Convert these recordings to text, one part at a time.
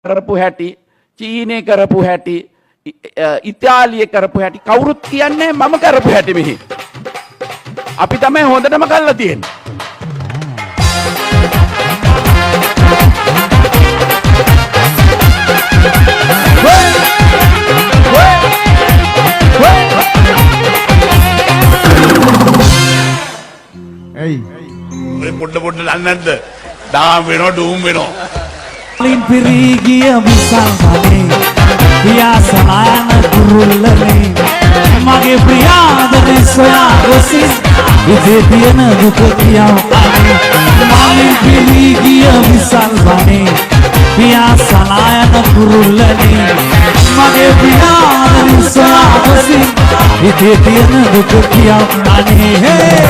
කරපු හැටි චීනය කරපු හැටි ඉතාලිය කරපු හැටි කවුරුත් කියන්නේ මම කරපු හැටි මෙහි අපි තමයි හොඳටම කරලා තියෙන්නේ Hey. පොඩ්ඩ දන්නේ නැද්ද? දාම් වෙනවා ඩූම් වෙනවා. Lin perigi misalane biasana kurullane mage priyadane soyagosis idetiyana dukkiyaw ane malin perigi misalane biasana kurullane mage priyadane soyagosis idetiyana dukkiyaw ane hey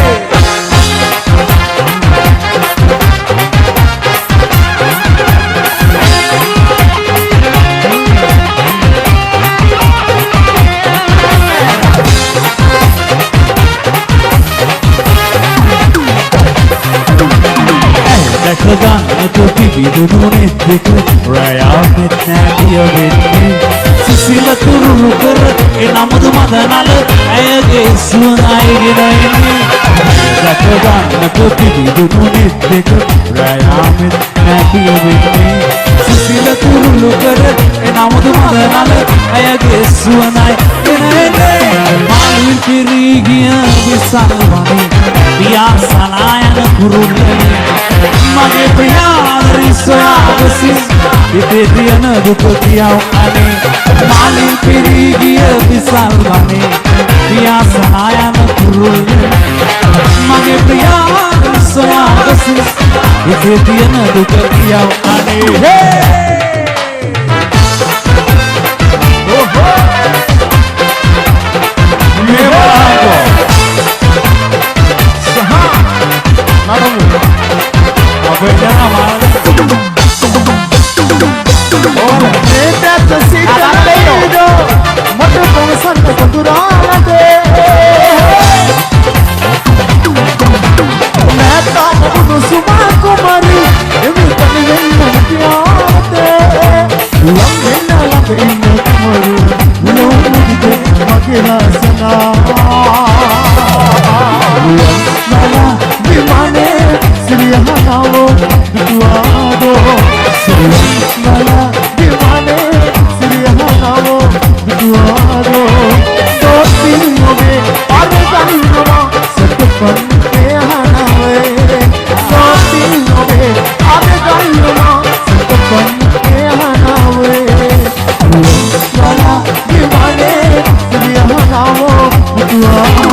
Kagana to pidu dune dik raya mit nabiya winne sisila turu kar enamadu madanal ayage sunai giraine Kagana to pidu dune dik raya mit nabiya winne sisila turu kar enamadu madanal ayage sunai giraine malin pirigiya bisalvani biya sanayana kurullane mage priyadari soyagosis idetiyana dukkiyaw ane malin pirigiya bisalvane biyasanayana kurullane mage priyadari soyagosis idetiyana dukkiyaw ane oh ho me balago saha naramu Abena mal. Oh, neta tosita leiro. Moto consan kuduralade. Neta mudu suma kumari. Emi kanivenna tiate. Lamena lamena kumari. Ulo mudite magela sana. Lamena dimane Sriyahanawo duado Sriyahana dimane Sriyahanawo duado Doti hobe arganuma satpan ke hanawe Doti hobe arganuma satpan ke hanawe Sriyahana dimane Sriyahanawo duado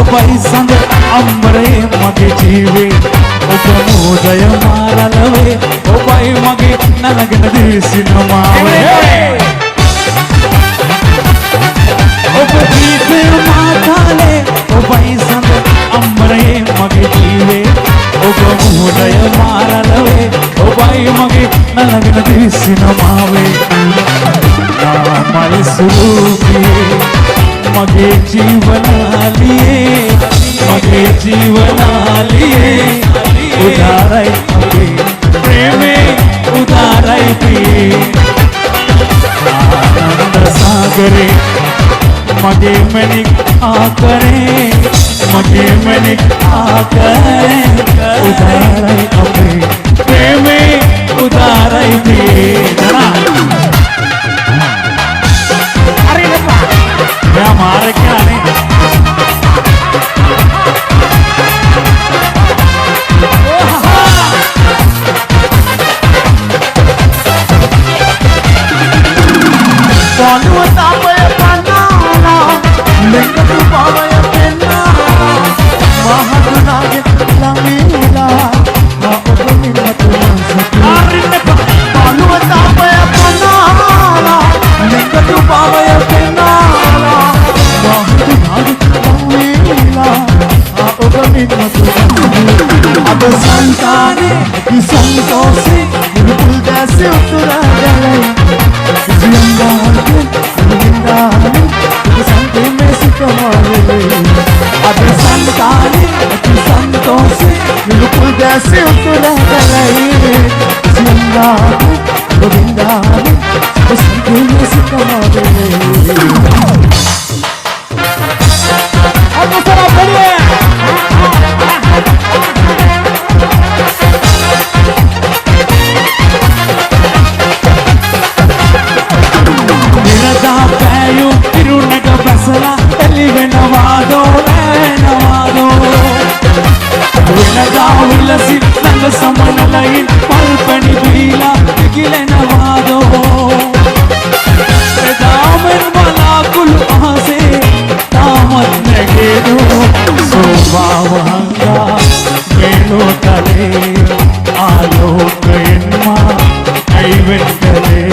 Paisand amre mage jeewe opamodaya maralave opai mage nalagena desinamawe opatite matale opaisand amre mage jeewe opamodaya maralave opai mage nalagena desinamawe namal suruki mage jeevanaliye mage jeevanaliye udarai ape preme udarai piye anand sagare mage manik aakare udarai ape preme udarai piye jana are lepa ya mare kya ne Panu tapaya panana, lengkatu pawaya penna, mahadunage langila, උතුරගලයි සිසියම්ගාගේ අනුවින්දානේ ඔබ සන්තේ මේ සිකමාවේ අද සංතානේ අති සන්තෝෂේ නිලුපුල් දැසේ උතුරගලයි සිසියම්ගාගේ අනුවින්දානේ ඔබ සන්තේ මේ සිකමාවේ Agora peraí. Nirada payu irunaga basala elivenavado renavado Nirada ulasi nanga samanalain palpani bila igilenavado Redamen malakulu ahase tamat negedo sobhavanga melo tale alokenma aivenkale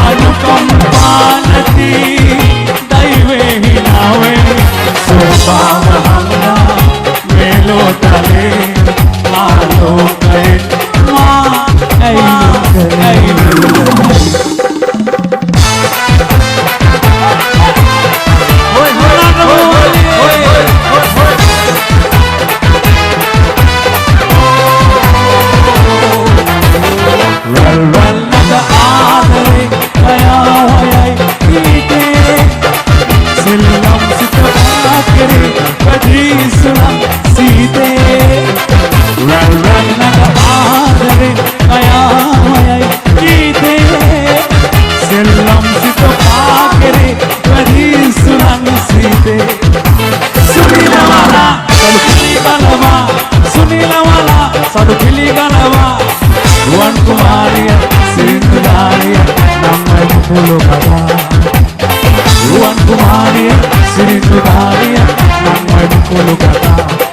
अनुकंपानती दैवे हिलावे सोपावहंगा मेलो तले आलोके माँ Satu pilih galawa Ruan Kumaria Sindudaria Namai Mukulu Kata Ruan Kumaria Sindudaria Namai Mukulu Kata